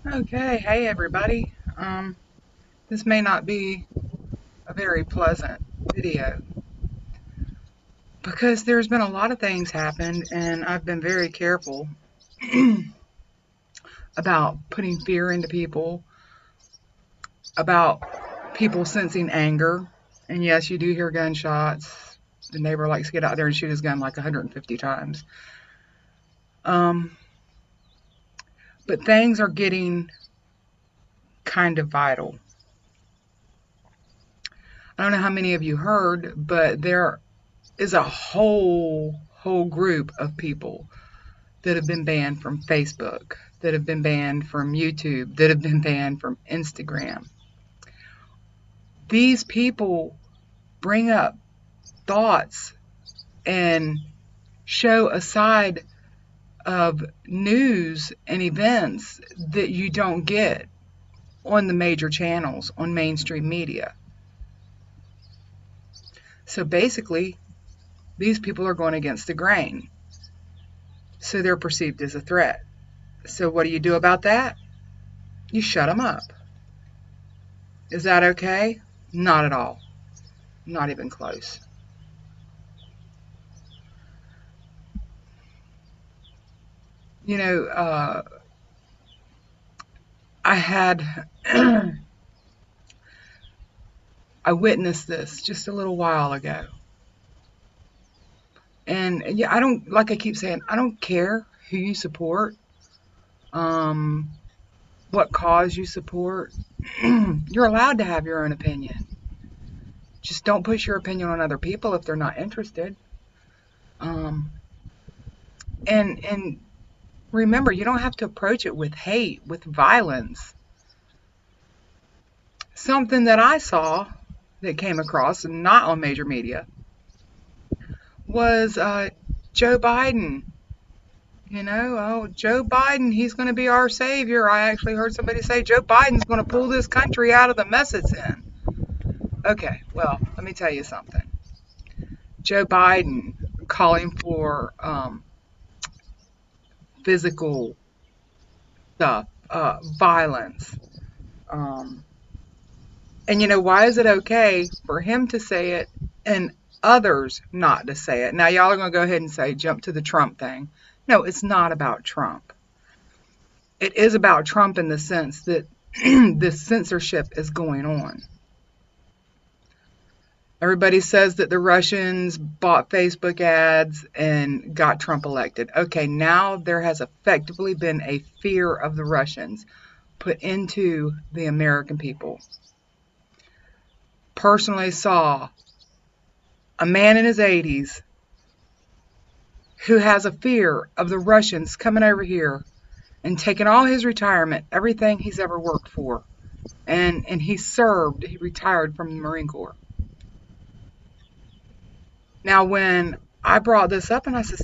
Okay, hey everybody. This may not be a very pleasant video because there's been a lot of things happened and I've been very careful about putting fear into people, about people sensing anger. And yes, you do hear gunshots. The neighbor likes to get out there and shoot his gun like 150 times. Um, but things are getting kind of vital. I don't know how many of you heard, but there is a whole group of people that have been banned from Facebook, that have been banned from YouTube, that have been banned from Instagram. These people bring up thoughts and show a side of news and events that you don't get on the major channels, on mainstream media. So basically, these people are going against the grain. So they're perceived as a threat. So what do you do about that? You shut them up. Is that okay? Not at all. Not even close. You know, I had, I witnessed this just a little while ago. And yeah, I don't, like I keep saying, I don't care who you support, um, what cause you support. You're allowed to have your own opinion. Just don't push your opinion on other people if they're not interested. Um, and remember, you don't have to approach it with hate, with violence. Something that I saw that came across, not on major media, was Joe Biden. Oh, Joe Biden, he's going to be our savior. I actually heard somebody say Joe Biden's going to pull this country out of the mess it's in. Okay, well, let me tell you something. Joe Biden calling for physical stuff, violence. Um, and why is it okay for him to say it and others not to say it? Now, y'all are going to go ahead and say, jump to the Trump thing. No, it's not about Trump. It is about Trump in the sense that this censorship is going on. Everybody says that the Russians bought Facebook ads and got Trump elected. Okay, now there has effectively been a fear of the Russians put into the American people. Personally saw a man in his 80s who has a fear of the Russians coming over here and taking all his retirement, everything he's ever worked for. And he retired from the Marine Corps. Now, when I brought this up and I said,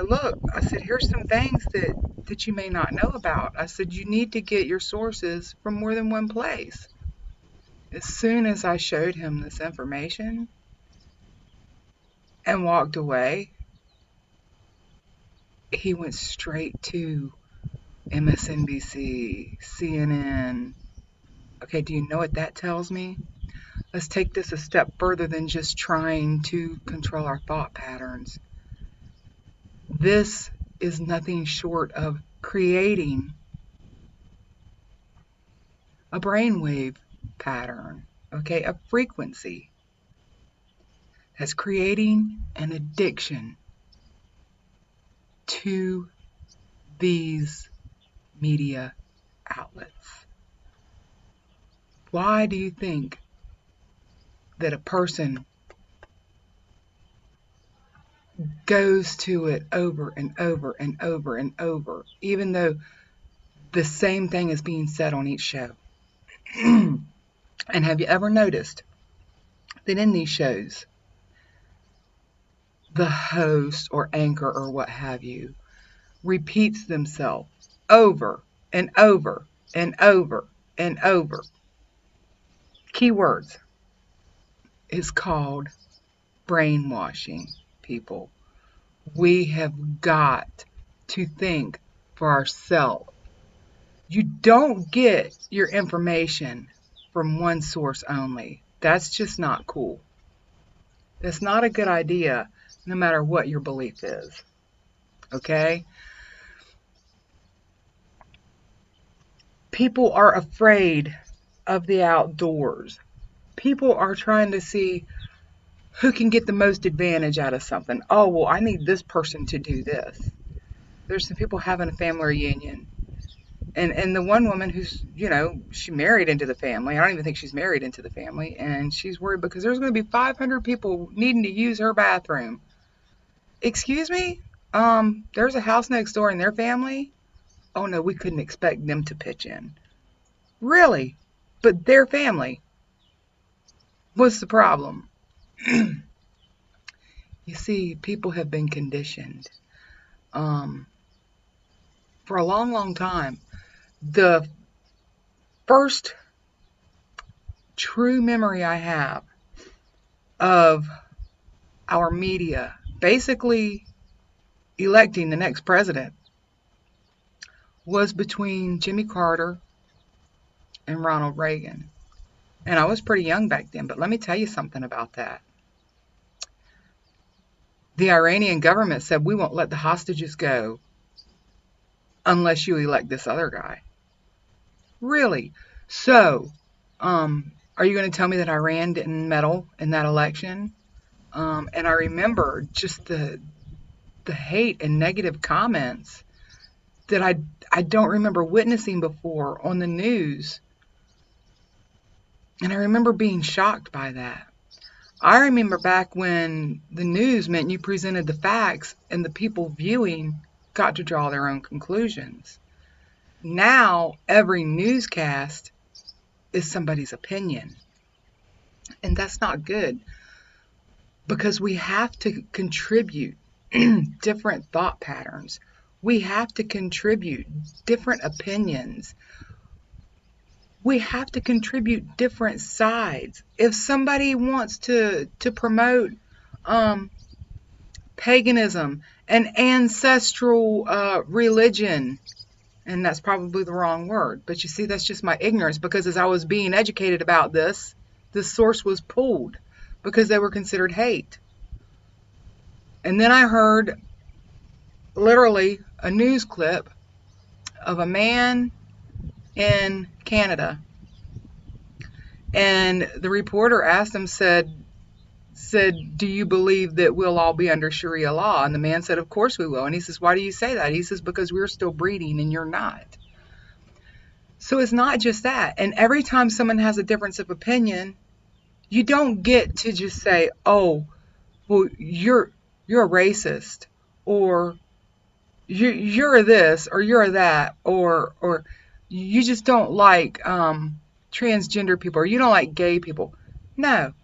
look, I said, here's some things that you may not know about. I said, you need to get your sources from more than one place. As soon as I showed him this information and walked away, he went straight to MSNBC, CNN. Okay, do you know what that tells me? Let's take this a step further than just trying to control our thought patterns. This is nothing short of creating a brainwave pattern, okay, a frequency that's creating an addiction to these media outlets. Why do you think that a person goes to it over and over and over and over, even though the same thing is being said on each show? And have you ever noticed that in these shows, the host or anchor or what have you repeats themselves over and over and over and over? Keywords is called brainwashing people. We have got to think for ourselves. You don't get your information from one source only. That's just not cool. That's not a good idea, no matter what your belief is. Okay? People are afraid of the outdoors. People are trying to see who can get the most advantage out of something. Oh, well, I need this person to do this. There's some people having a family reunion. And the one woman who's, she married into the family. I don't even think she's married into the family. And she's worried because there's going to be 500 people needing to use her bathroom. Excuse me? There's a house next door in their family. Oh, no, we couldn't expect them to pitch in. Really? But their family. What's the problem? You see, people have been conditioned um, for a long, long time. The first true memory I have of our media basically electing the next president was between Jimmy Carter and Ronald Reagan. And I was pretty young back then, but let me tell you something about that. The Iranian government said, we won't let the hostages go unless you elect this other guy. Really? So, are you going to tell me that Iran didn't meddle in that election? And I remember just the hate and negative comments that I don't remember witnessing before on the news. And I remember being shocked by that. I remember back when the news meant you presented the facts and the people viewing got to draw their own conclusions. Now, every newscast is somebody's opinion. And that's not good, because we have to contribute different thought patterns. We have to contribute different opinions. We have to contribute different sides. If somebody wants to promote paganism, an ancestral religion, and that's probably the wrong word, but you see, that's just my ignorance, because as I was being educated about this source was pulled because they were considered hate. And then I heard literally a news clip of a man in Canada, and the reporter asked him, said, do you believe that we'll all be under Sharia law? And the man said, of course we will. And he says, why do you say that? He says, because we're still breeding and you're not. So it's not just that. And every time someone has a difference of opinion, you don't get to just say, oh, well, you're a racist, or you're this, or you're that, or you just don't like transgender people, or you don't like gay people. No.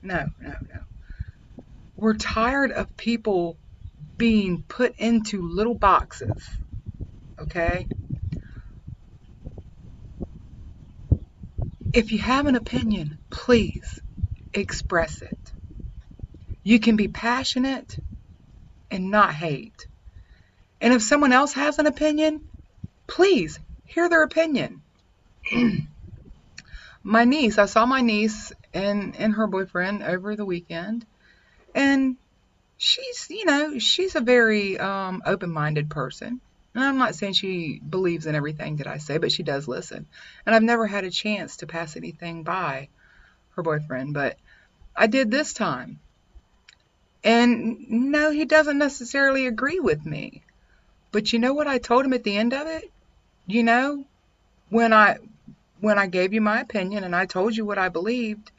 We're tired of people being put into little boxes, okay? If you have an opinion, please express it. You can be passionate and not hate. And if someone else has an opinion, please hear their opinion. I saw my niece and her boyfriend over the weekend, and she's a very open-minded person. And I'm not saying she believes in everything that I say, but she does listen. And I've never had a chance to pass anything by her boyfriend, but I did this time. And no, he doesn't necessarily agree with me. But you know what I told him at the end of it? When I gave you my opinion and I told you what I believed,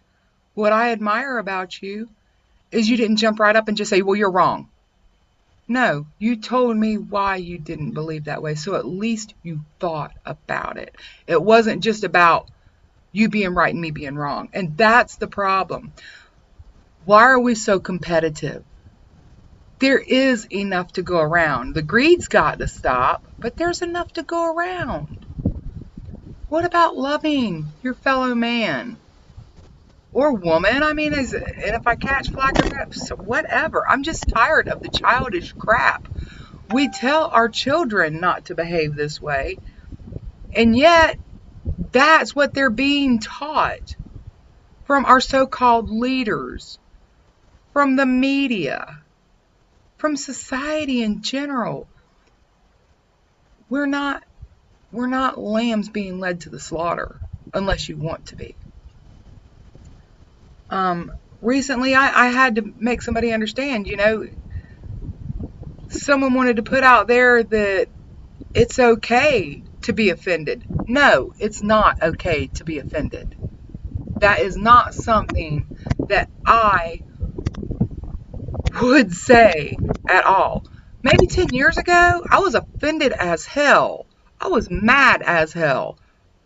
what I admire about you is you didn't jump right up and just say, well, you're wrong. No, you told me why you didn't believe that way, so at least you thought about it. It wasn't just about you being right and me being wrong. And that's the problem. Why are we so competitive? There is enough to go around. The greed's got to stop, but there's enough to go around. What about loving your fellow man or woman? I mean, and if I catch flack or whatever. I'm just tired of the childish crap. We tell our children not to behave this way, And yet, that's what they're being taught from our so-called leaders, from the media, from society in general. We're not we're not lambs being led to the slaughter unless you want to be. Recently, I had to make somebody understand, someone wanted to put out there that it's okay to be offended. No, it's not okay to be offended. That is not something that I would say at all. Maybe 10 years ago, I was offended as hell. I was mad as hell.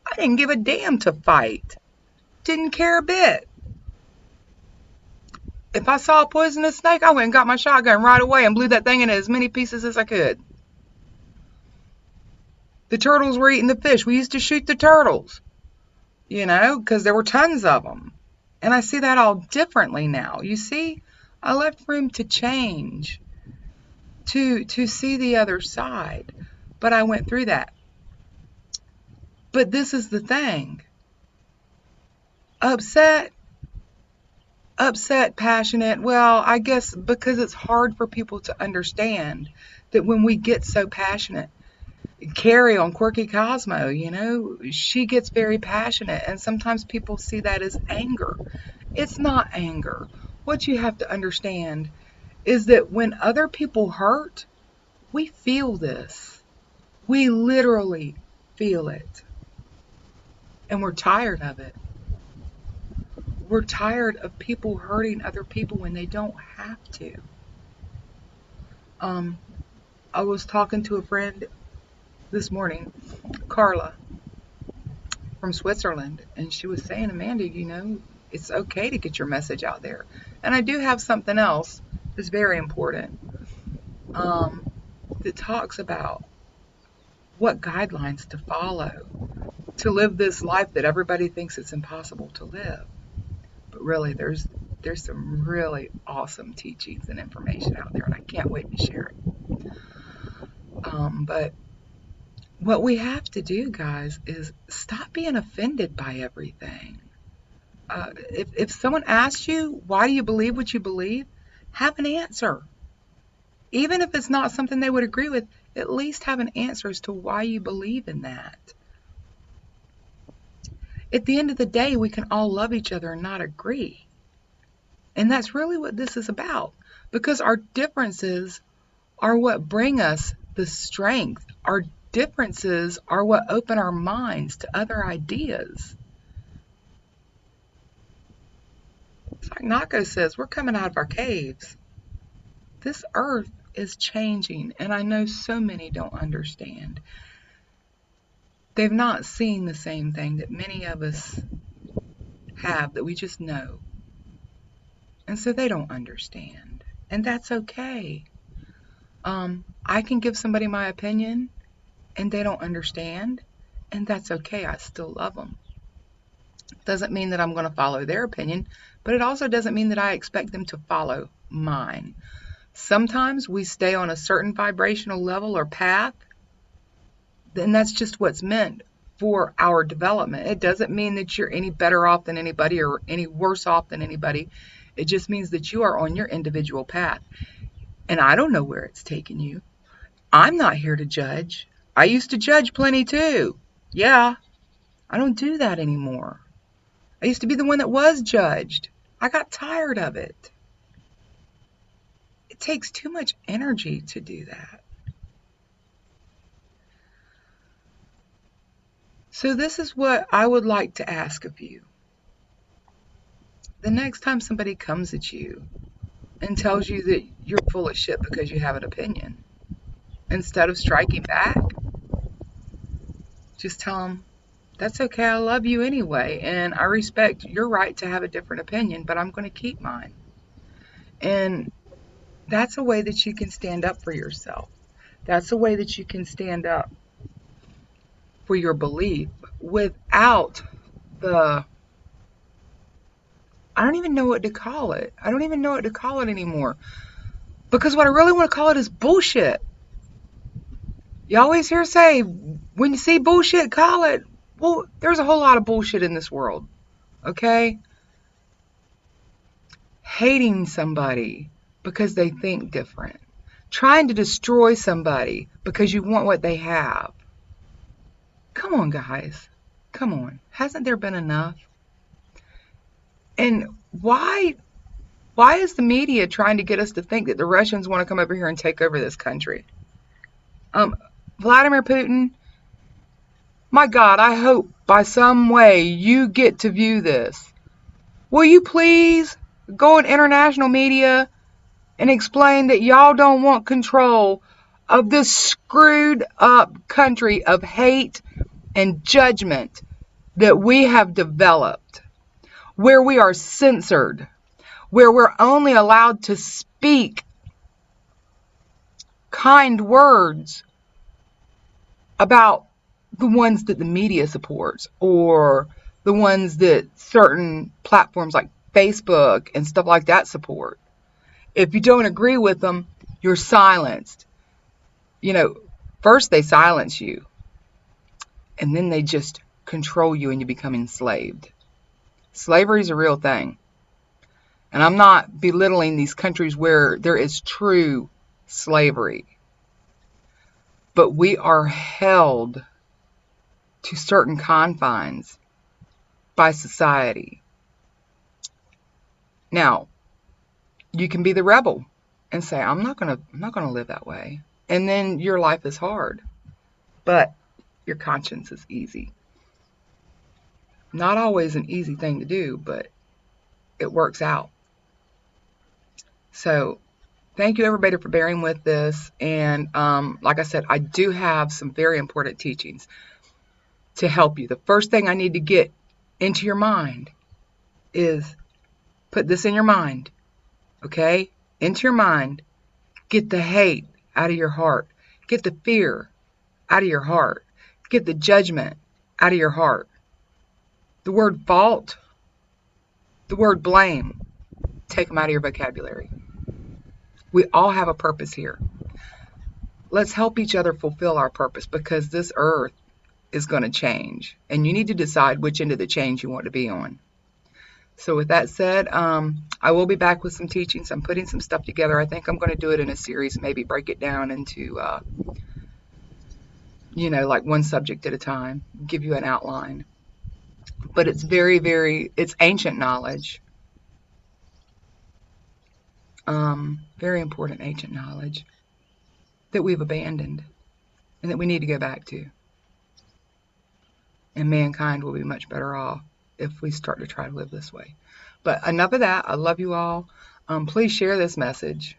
I didn't give a damn to fight. Didn't care a bit. If I saw a poisonous snake, I went and got my shotgun right away and blew that thing into as many pieces as I could. The turtles were eating the fish. We used to shoot the turtles, because there were tons of them. And I see that all differently now. You see, I left room to change, to see the other side. But I went through that. But this is the thing. Upset, passionate. Well, I guess because it's hard for people to understand that when we get so passionate, Carrie on Quirky Cosmo, she gets very passionate, and sometimes people see that as anger. It's not anger. What you have to understand is that when other people hurt, we feel this. We literally feel it. And we're tired of it. We're tired of people hurting other people when they don't have to. I was talking to a friend this morning, Carla from Switzerland, and she was saying, Amanda, it's okay to get your message out there. And I do have something else that's very important that talks about what guidelines to follow to live this life that everybody thinks it's impossible to live. But really, there's some really awesome teachings and information out there, and I can't wait to share it. But what we have to do, guys, is stop being offended by everything. If someone asks you, why do you believe what you believe? Have an answer. Even if it's not something they would agree with, at least have an answer as to why you believe in that. At the end of the day, we can all love each other and not agree. And that's really what this is about. Because our differences are what bring us the strength. Our differences are what open our minds to other ideas. It's like Nako says, we're coming out of our caves. This earth is changing, and I know so many don't understand. They've not seen the same thing that many of us have, that we just know. And so they don't understand. And that's okay. I can give somebody my opinion, and they don't understand, and that's okay. I still love them. Doesn't mean that I'm going to follow their opinion, but it also doesn't mean that I expect them to follow mine. Sometimes we stay on a certain vibrational level or path, then that's just what's meant for our development. It doesn't mean that you're any better off than anybody or any worse off than anybody. It just means that you are on your individual path. And I don't know where it's taking you. I'm not here to judge. I used to judge plenty too. Yeah, I don't do that anymore. I used to be the one that was judged. I got tired of it. It takes too much energy to do that. So this is what I would like to ask of you. The next time somebody comes at you and tells you that you're full of shit because you have an opinion, instead of striking back, just tell them, that's okay, I love you anyway, and I respect your right to have a different opinion, but I'm going to keep mine. And that's a way that you can stand up for yourself. That's a way that you can stand up for your belief without the, I don't even know what to call it. I don't even know what to call it anymore. Because what I really want to call it is bullshit. You always hear say, When you see bullshit, call it. Well, there's a whole lot of bullshit in this world, okay? Hating somebody because they think different. Trying to destroy somebody because you want what they have. Come on, guys. Come on. Hasn't there been enough? And why is the media trying to get us to think that the Russians want to come over here and take over this country? Vladimir Putin, my God, I hope by some way you get to view this. Will you please go on international media and explain that y'all don't want control of this screwed up country of hate and judgment that we have developed, where we are censored, where we're only allowed to speak kind words about the ones that the media supports or the ones that certain platforms like Facebook and stuff like that support. If you don't agree with them, you're silenced. You know, first they silence you, and then they just control you and you become enslaved. Slavery is a real thing. And I'm not belittling these countries where there is true slavery. But we are held to certain confines by society. Now, you can be the rebel and say, I'm not gonna live that way. And then your life is hard. But your conscience is easy. Not always an easy thing to do, but it works out. So thank you everybody for bearing with this. And like I said, I do have some very important teachings to help you. The first thing I need to get into your mind is put this in your mind, okay? Into your mind. Get the hate out of your heart. Get the fear out of your heart. Get the judgment out of your heart. The word fault, the word blame, take them out of your vocabulary. We all have a purpose here. Let's help each other fulfill our purpose because this earth is going to change. And you need to decide which end of the change you want to be on. So with that said, I will be back with some teachings. I'm putting some stuff together. I think I'm going to do it in a series, maybe break it down into, like one subject at a time, give you an outline. But it's very, it's ancient knowledge. Very important ancient knowledge that we've abandoned and that we need to go back to. And mankind will be much better off if we start to try to live this way. But enough of that. I love you all. Please share this message.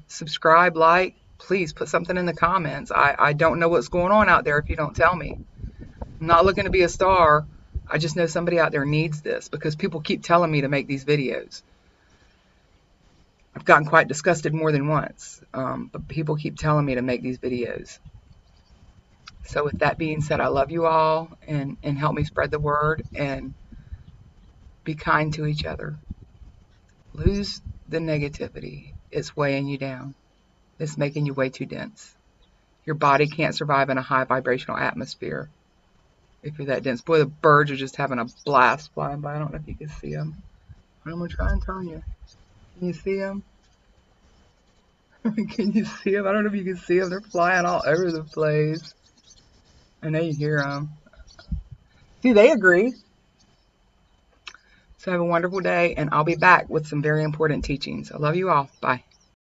Subscribe, like. Please put something in the comments. I don't know what's going on out there if you don't tell me. I'm not looking to be a star. I just know somebody out there needs this because people keep telling me to make these videos. I've gotten quite disgusted more than once, but people keep telling me to make these videos. So with that being said, I love you all and help me spread the word and be kind to each other. Lose the negativity. It's weighing you down. It's making you way too dense. Your body can't survive in a high vibrational atmosphere if you're that dense. Boy, the birds are just having a blast flying by. I don't know if you can see them. I'm going to try and turn you. Can you see them? Can you see them? I don't know if you can see them. They're flying all over the place. I know you hear them. See, they agree. So have a wonderful day, and I'll be back with some very important teachings. I love you all. Bye.